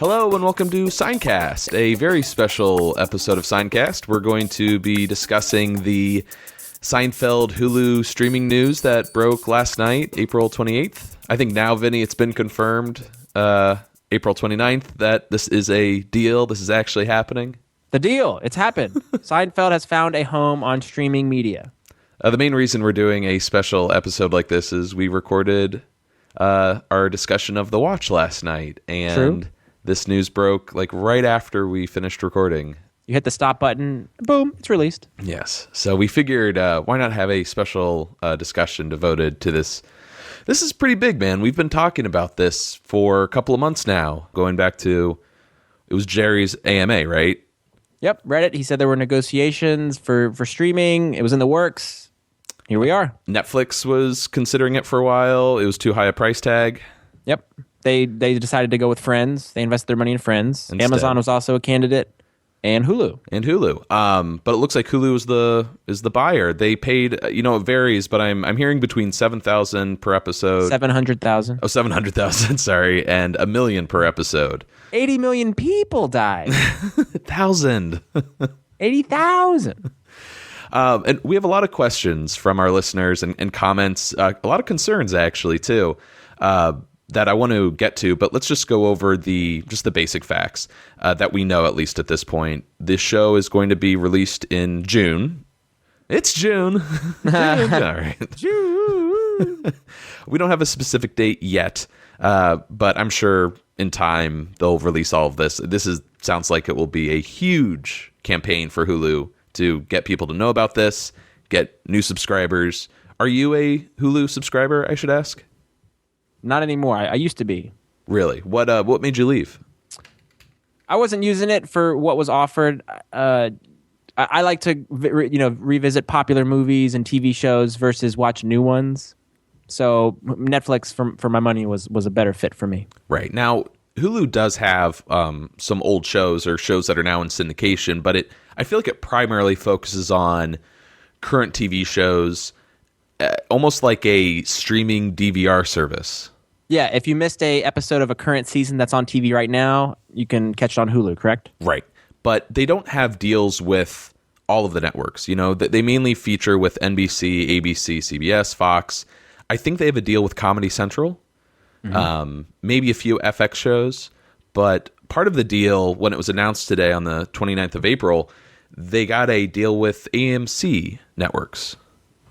Hello and welcome to Seincast, a very special episode of Seincast. We're going to be discussing the Seinfeld Hulu streaming news that broke last night, April 28th. I think now, Vinny, it's been confirmed, April 29th, that this is a deal. This is actually happening. The deal. It's happened. Seinfeld has found a home on streaming media. The main reason we're doing a special episode like this is we recorded our discussion of The Watch last night. And True. This news broke like right after we finished recording. You hit the stop button, boom, it's released. Yes. So we figured, why not have a special discussion devoted to this. This is pretty big, man. We've been talking about this for a couple of months now, going back to, it was Jerry's AMA, right? Yep, Reddit, he said there were negotiations for streaming. It was in the works. Here we are. Netflix was considering it for a while. It was too high a price tag. Yep. They decided to go with Friends. They invested their money in Friends. Instead. Amazon was also a candidate. And Hulu. But it looks like Hulu is the buyer. They paid, it varies, but I'm hearing between $7,000 per episode. 700,000. Oh, 700,000, sorry, and $1 million per episode. 80 million people died. 1,000. 80,000. And we have a lot of questions from our listeners and comments, a lot of concerns actually too, that I want to get to, but let's just go over the basic facts that we know, at least at this point. This show is going to be released in June. It's June. June. All right. June. We don't have a specific date yet, but I'm sure in time they'll release all of this. Sounds like it will be a huge campaign for Hulu to get people to know about this, get new subscribers. Are you a Hulu subscriber, I should ask? Not anymore. I used to be. Really? What made you leave? I wasn't using it for what was offered. I like to revisit popular movies and TV shows versus watch new ones. So Netflix, for my money, was a better fit for me. Right. Now, Hulu does have some old shows or shows that are now in syndication, but I feel like it primarily focuses on current TV shows, almost like a streaming DVR service. Yeah, if you missed a episode of a current season that's on TV right now, you can catch it on Hulu, correct? Right. But they don't have deals with all of the networks. They mainly feature with NBC, ABC, CBS, Fox. I think they have a deal with Comedy Central, maybe a few FX shows. But part of the deal, when it was announced today on the 29th of April, they got a deal with AMC networks.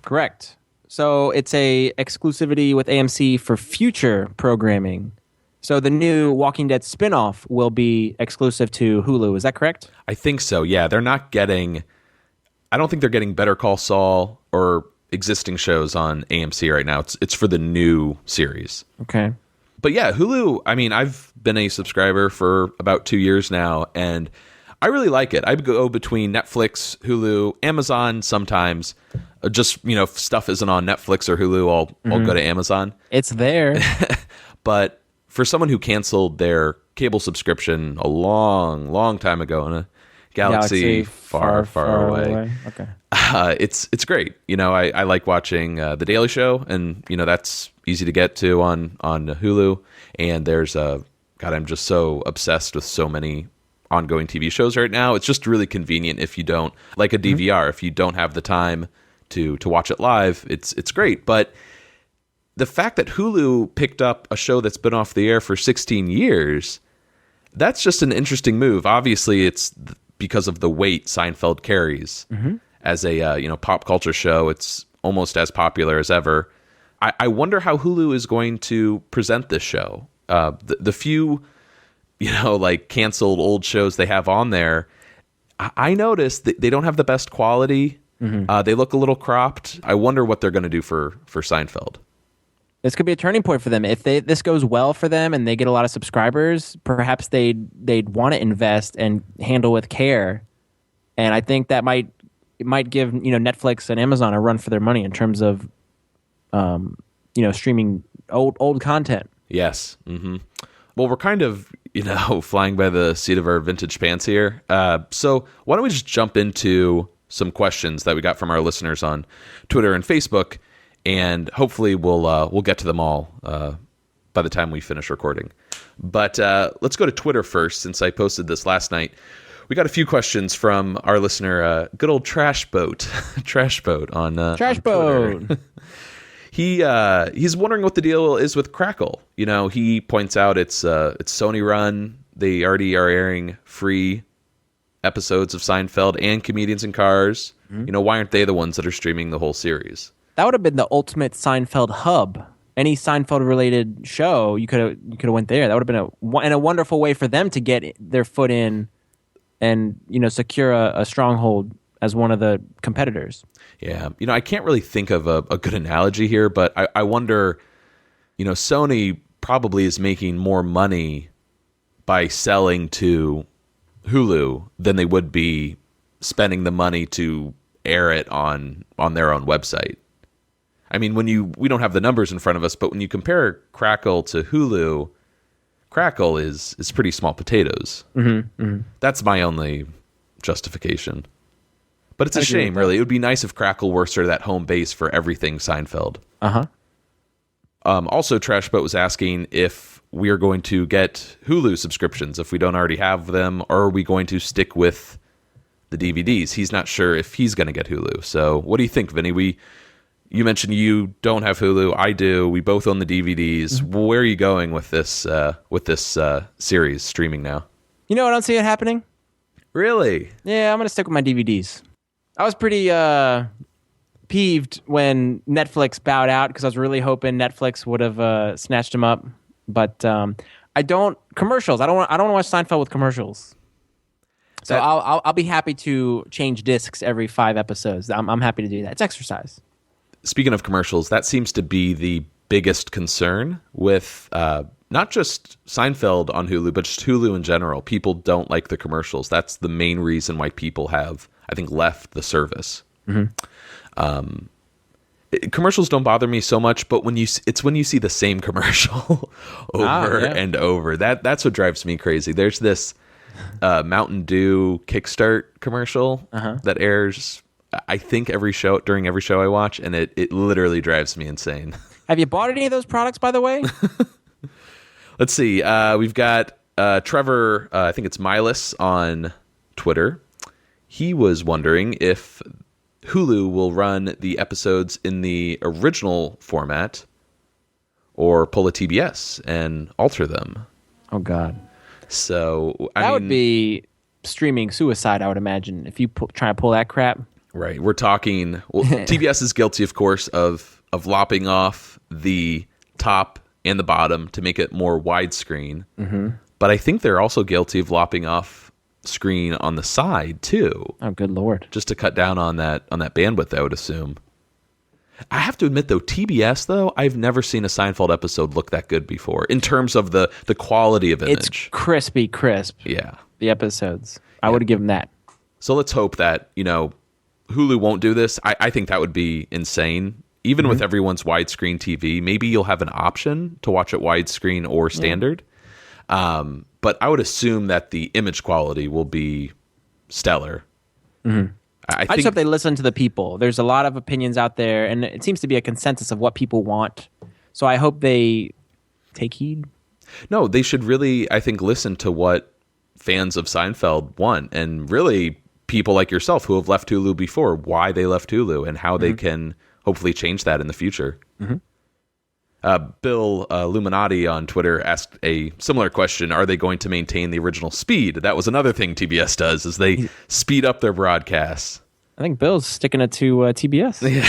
Correct. So it's a exclusivity with AMC for future programming. So the new Walking Dead spinoff will be exclusive to Hulu. Is that correct? I think so, yeah. I don't think they're getting Better Call Saul or existing shows on AMC right now. It's for the new series. Okay. But yeah, Hulu, I've been a subscriber for about 2 years now, and I really like it. I go between Netflix, Hulu, Amazon sometimes. Just, if stuff isn't on Netflix or Hulu, I'll go to Amazon. It's there. But for someone who canceled their cable subscription a long, long time ago in a galaxy far, far away. Okay. It's great. I like watching The Daily Show, and, that's easy to get to on Hulu. And there's I'm just so obsessed with so many ongoing TV shows right now. It's just really convenient if you don't, like a DVR, if you don't have the time to watch it live, it's great. But the fact that Hulu picked up a show that's been off the air for 16 years, that's just an interesting move. Obviously, it's because of the weight Seinfeld carries as a pop culture show. It's almost as popular as ever. I wonder how Hulu is going to present this show. The few canceled old shows they have on there, I noticed that they don't have the best quality. They look a little cropped. I wonder what they're going to do for Seinfeld. This could be a turning point for them. If this goes well for them and they get a lot of subscribers, perhaps they'd want to invest and handle with care. And I think that might give Netflix and Amazon a run for their money in terms of streaming old content. Yes. Mm-hmm. Well, we're kind of flying by the seat of our vintage pants here. So why don't we just jump into some questions that we got from our listeners on Twitter and Facebook, and hopefully we'll get to them all by the time we finish recording. But let's go to Twitter first, since I posted this last night. We got a few questions from our listener, good old Trash Boat, Trash Boat on Trash on Boat. Twitter. He's wondering what the deal is with Crackle. He points out it's Sony run. They already are airing free episodes of Seinfeld and Comedians in Cars. Why aren't they the ones that are streaming the whole series? That would have been the ultimate Seinfeld hub. Any Seinfeld related show, you could have went there. That would have been a wonderful way for them to get their foot in and secure a stronghold as one of the competitors. Yeah, I can't really think of a good analogy here, but I wonder, Sony probably is making more money by selling to Hulu than they would be spending the money to air it on their own website. I mean, we don't have the numbers in front of us, but when you compare Crackle to Hulu, Crackle is pretty small potatoes. That's my only justification. But it's a shame, really. It would be nice if Crackle were sort of that home base for everything Seinfeld. Also, Trashboat was asking if we are going to get Hulu subscriptions, if we don't already have them, or are we going to stick with the DVDs? He's not sure if he's going to get Hulu. So what do you think, Vinny? You mentioned you don't have Hulu. I do. We both own the DVDs. Where are you going with this series streaming now? I don't see it happening. Really? Yeah, I'm going to stick with my DVDs. I was pretty peeved when Netflix bowed out because I was really hoping Netflix would have snatched them up. But I don't commercials. I don't want to watch Seinfeld with commercials. So I'll be happy to change discs every 5 episodes. I'm happy to do that. It's exercise. Speaking of commercials, that seems to be the biggest concern with not just Seinfeld on Hulu, but just Hulu in general. People don't like the commercials. That's the main reason why people have, I think, left the service. Commercials don't bother me so much, but when you see the same commercial over and over, that's what drives me crazy. There's this Mountain Dew Kickstart commercial that airs, I think, during every show I watch, and it literally drives me insane. Have you bought any of those products, by the way? Let's see. We've got Trevor, I think it's Milas on Twitter. He was wondering if Hulu will run the episodes in the original format or pull a TBS and alter them. Oh, God. So, that would be streaming suicide, I would imagine, if you try to pull that crap. Right. We're talking... Well, TBS is guilty, of course, of lopping off the top and the bottom to make it more widescreen. But I think they're also guilty of lopping off screen on the side, too. Oh, good Lord. Just to cut down on that bandwidth, I would assume. I have to admit, though, TBS, though, I've never seen a Seinfeld episode look that good before in terms of the quality of image. It's crispy crisp. Yeah. The episodes. I would give them that. So let's hope that, Hulu won't do this. I think that would be insane. Even with everyone's widescreen TV, maybe you'll have an option to watch it widescreen or standard. But I would assume that the image quality will be stellar. I just hope they listen to the people. There's a lot of opinions out there, and it seems to be a consensus of what people want. So I hope they take heed. No, they should really, I think, listen to what fans of Seinfeld want, and really people like yourself who have left Hulu before, why they left Hulu and how they can hopefully change that in the future. Bill Illuminati on Twitter asked a similar question. Are they going to maintain the original speed? That was another thing TBS does, is they speed up their broadcasts. I think Bill's sticking it to TBS. Yeah,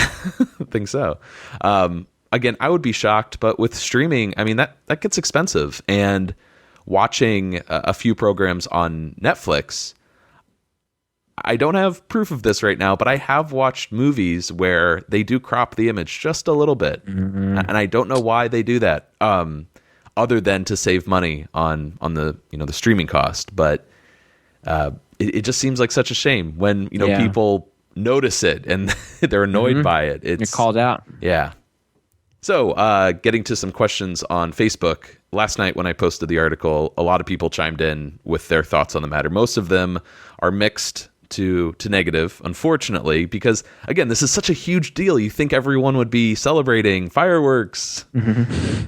I think so. Again, I would be shocked, but with streaming, I mean, that gets expensive. And watching a few programs on Netflix, I don't have proof of this right now, but I have watched movies where they do crop the image just a little bit. And I don't know why they do that, other than to save money on the the streaming cost. But it just seems like such a shame when people notice it and they're annoyed by it. You're called out. Yeah. So getting to some questions on Facebook. Last night when I posted the article, a lot of people chimed in with their thoughts on the matter. Most of them are mixed to negative, unfortunately, because again, this is such a huge deal. You think everyone would be celebrating fireworks,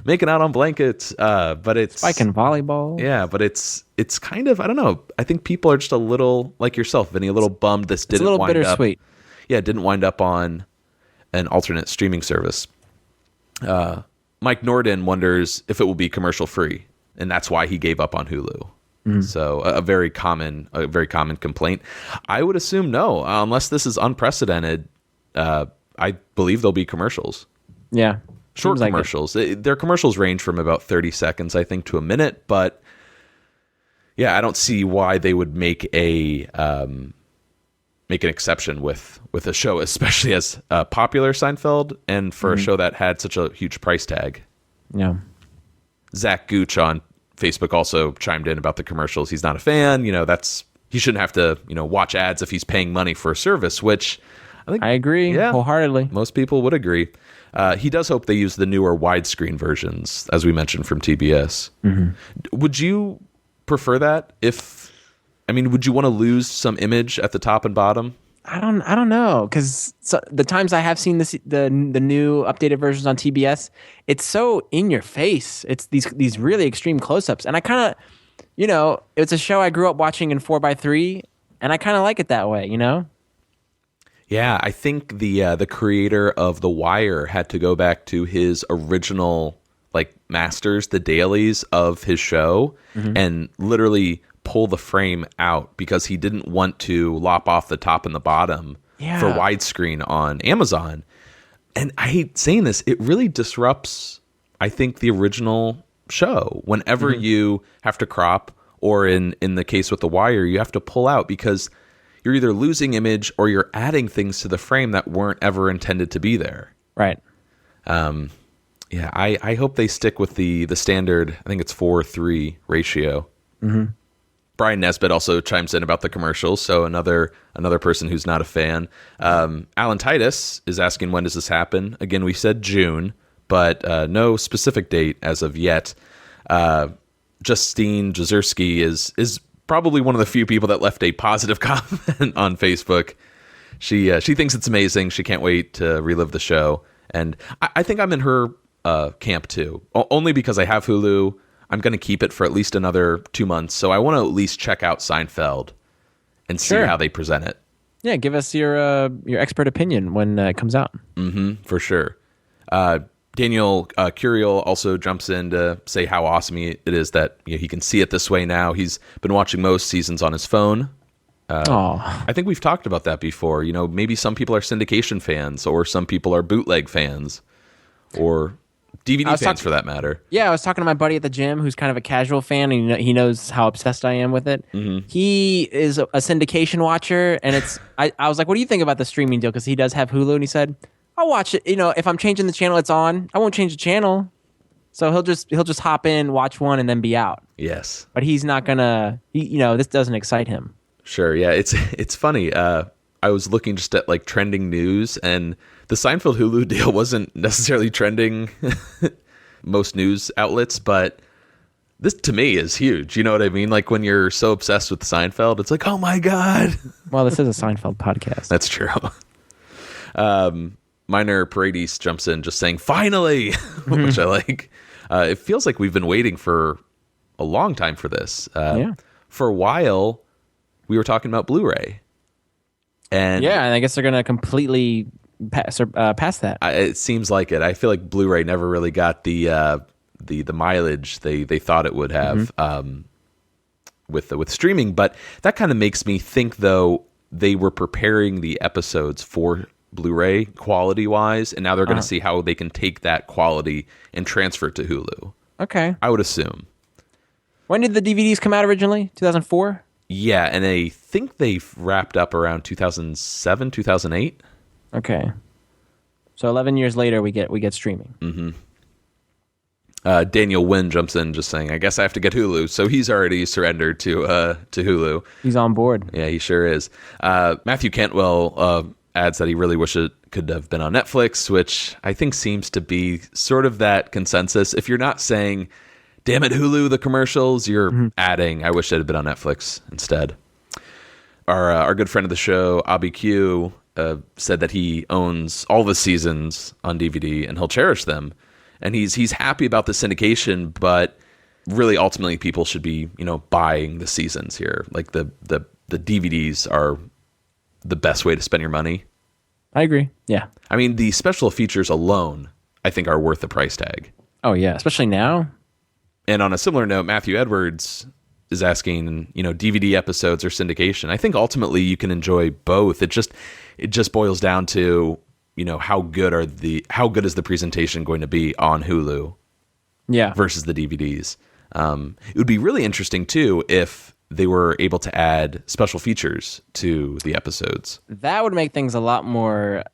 making out on blankets, but it's spiking volleyball. Yeah, but it's kind of, I don't know. I think people are just a little like yourself, Vinny, a little bummed this didn't wind up. It's a little bittersweet. Yeah, it didn't wind up on an alternate streaming service. Mike Norden wonders if it will be commercial free, and that's why he gave up on Hulu. So a very common complaint. I would assume no, unless this is unprecedented. I believe there'll be commercials. Yeah, short commercials. Their commercials range from about 30 seconds, I think, to a minute. But yeah, I don't see why they would make an exception with a show, especially as popular Seinfeld, and for a show that had such a huge price tag. Yeah, Zach Gooch on Facebook also chimed in about the commercials. He's not a fan. He shouldn't have to watch ads if he's paying money for a service, which I agree wholeheartedly. Most people would agree. He does hope they use the newer widescreen versions, as we mentioned, from TBS. Would you prefer that? Would you want to lose some image at the top and bottom? I don't know, because the times I have seen the new updated versions on TBS, it's so in your face. It's these really extreme close-ups, and I kind of, it's a show I grew up watching in 4:3, and I kind of like it that way, Yeah, I think the creator of The Wire had to go back to his original masters, the dailies of his show, and literally pull the frame out because he didn't want to lop off the top and the bottom for widescreen on Amazon. And I hate saying this, it really disrupts, I think, the original show. Whenever you have to crop, or in the case with The Wire, you have to pull out because you're either losing image or you're adding things to the frame that weren't ever intended to be there. Right. I hope they stick with the standard, I think it's 4:3 ratio. Brian Nesbitt also chimes in about the commercials, so another person who's not a fan. Alan Titus is asking, when does this happen? Again, we said June, but no specific date as of yet. Justine Jazerski is probably one of the few people that left a positive comment on Facebook. She thinks it's amazing. She can't wait to relive the show. And I think I'm in her camp too, only because I have Hulu. I'm going to keep it for at least another 2 months. So I want to at least check out Seinfeld and see how they present it. Yeah, give us your expert opinion when it comes out. For sure. Daniel Curiel also jumps in to say how awesome it is that he can see it this way now. He's been watching most seasons on his phone. I think we've talked about that before. Maybe some people are syndication fans, or some people are bootleg fans, or DVD fans for that matter. Yeah, I was talking to my buddy at the gym who's kind of a casual fan, and he knows how obsessed I am with it. He is a syndication watcher, and I was like, what do you think about the streaming deal? Because he does have Hulu, and he said, I'll watch it. If I'm changing the channel, it's on. I won't change the channel. So he'll just hop in, watch one, and then be out. Yes. But he's not gonna, this doesn't excite him. Sure, yeah. It's funny. I was looking just at trending news, and the Seinfeld Hulu deal wasn't necessarily trending most news outlets, but this to me is huge. You know what I mean? When you're so obsessed with Seinfeld, it's like, oh my God. Well, this is a Seinfeld podcast. That's true. Minor Paradis jumps in just saying, finally, which I like. It feels like we've been waiting for a long time for this. For a while, we were talking about Blu-ray. And I guess they're going to completely pass that. It seems like it. I feel like Blu-ray never really got the mileage they thought it would have with streaming. But that kind of makes me think, though, they were preparing the episodes for Blu-ray quality-wise, and now they're going to see how they can take that quality and transfer it to Hulu. Okay. I would assume. When did the DVDs come out originally? 2004? Yeah, and I think they wrapped up around 2007, 2008. Okay. So 11 years later, we get streaming. Daniel Wynn jumps in just saying, I guess I have to get Hulu. So he's already surrendered to Hulu. He's on board. Yeah, he sure is. Matthew Cantwell adds that he really wish it could have been on Netflix, which I think seems to be sort of that consensus. If you're not saying, damn it, Hulu, the commercials, you're adding, I wish it had been on Netflix instead. our good friend of the show, ABQ, said that he owns all the seasons on DVD and he'll cherish them. And he's happy about the syndication, but really ultimately people should be, buying the seasons here. Like the DVDs are the best way to spend your money. I agree. Yeah. I mean, the special features alone, I think, are worth the price tag. Oh, yeah. Especially now. And on a similar note, Matthew Edwards is asking, DVD episodes or syndication. I think ultimately you can enjoy both. It just boils down to, how good is the presentation going to be on Hulu? Yeah. Versus the DVDs. It would be really interesting too if they were able to add special features to the episodes. That would make things a lot more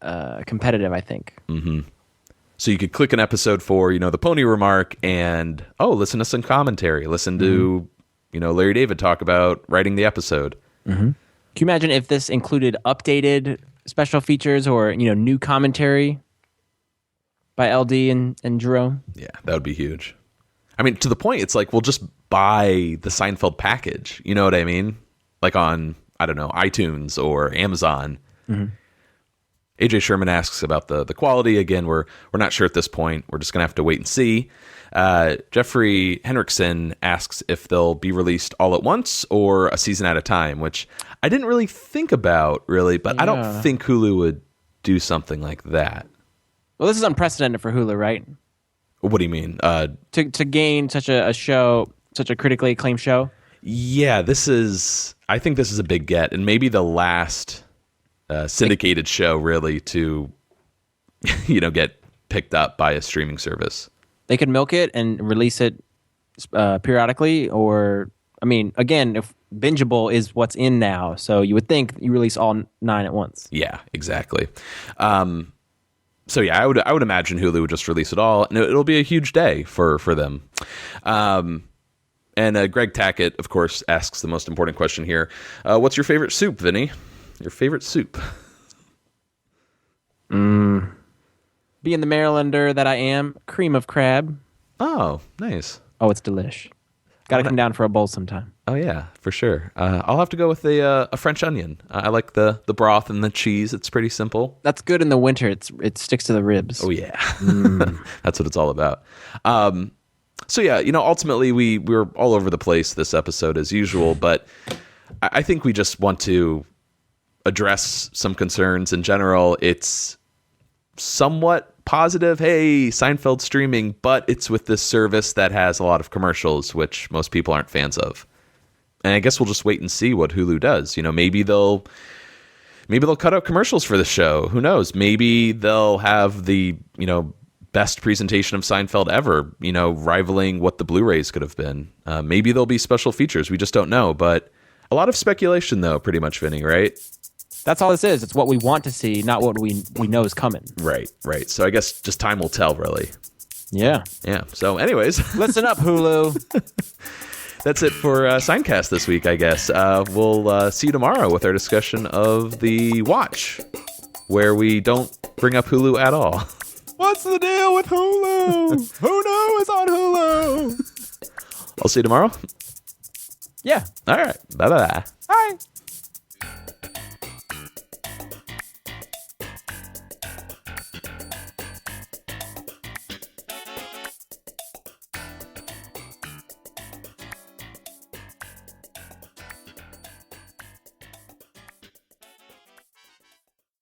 competitive, I think. Mm-hmm. So you could click an episode for, the pony remark and, listen to some commentary. Listen to, Larry David talk about writing the episode. Mm-hmm. Can you imagine if this included updated special features or, new commentary by LD and Jerome? Yeah, that would be huge. I mean, to the point, it's like, we'll just buy the Seinfeld package. You know what I mean? Like on, I don't know, iTunes or Amazon. Mm-hmm. AJ Sherman asks about the quality. Again, we're not sure at this point. We're just going to have to wait and see. Jeffrey Henriksen asks if they'll be released all at once or a season at a time, which I didn't really think about, but I don't think Hulu would do something like that. Well, this is unprecedented for Hulu, right? What do you mean? To gain such a show, such a critically acclaimed show? Yeah, I think this is a big get, and maybe the last syndicated show really to, get picked up by a streaming service. They could milk it and release it periodically, or, I mean, again, if bingeable is what's in now, so you would think you release all 9 at once. Yeah, exactly. So yeah, I would imagine Hulu would just release it all, and it'll be a huge day for them. And Greg Tackett, of course, asks the most important question here: what's your favorite soup, Vinny? Your favorite soup? Being the Marylander that I am, cream of crab. Oh, nice. Oh, it's delish. Got to come down for a bowl sometime. Oh yeah, for sure. I'll have to go with a French onion. I like the broth and the cheese. It's pretty simple. That's good in the winter. It sticks to the ribs. Oh yeah, that's what it's all about. So yeah, ultimately we were all over the place this episode as usual, but I think we just want to address some concerns in general. It's somewhat positive. Hey, Seinfeld streaming, but it's with this service that has a lot of commercials, which most people aren't fans of. And I guess we'll just wait and see what Hulu does. Maybe they'll cut out commercials for the show. Who knows? Maybe they'll have the, best presentation of Seinfeld ever, rivaling what the Blu-rays could have been. Maybe there'll be special features. We just don't know. But a lot of speculation, though, pretty much, Vinny, right? That's all this is. It's what we want to see, not what we know is coming. Right. So I guess just time will tell, really. Yeah. So anyways. Listen up, Hulu. That's it for Seincast this week, I guess. We'll see you tomorrow with our discussion of The Watch, where we don't bring up Hulu at all. What's the deal with Hulu? Who is on Hulu? I'll see you tomorrow. Yeah. All right. Bye-bye. Bye.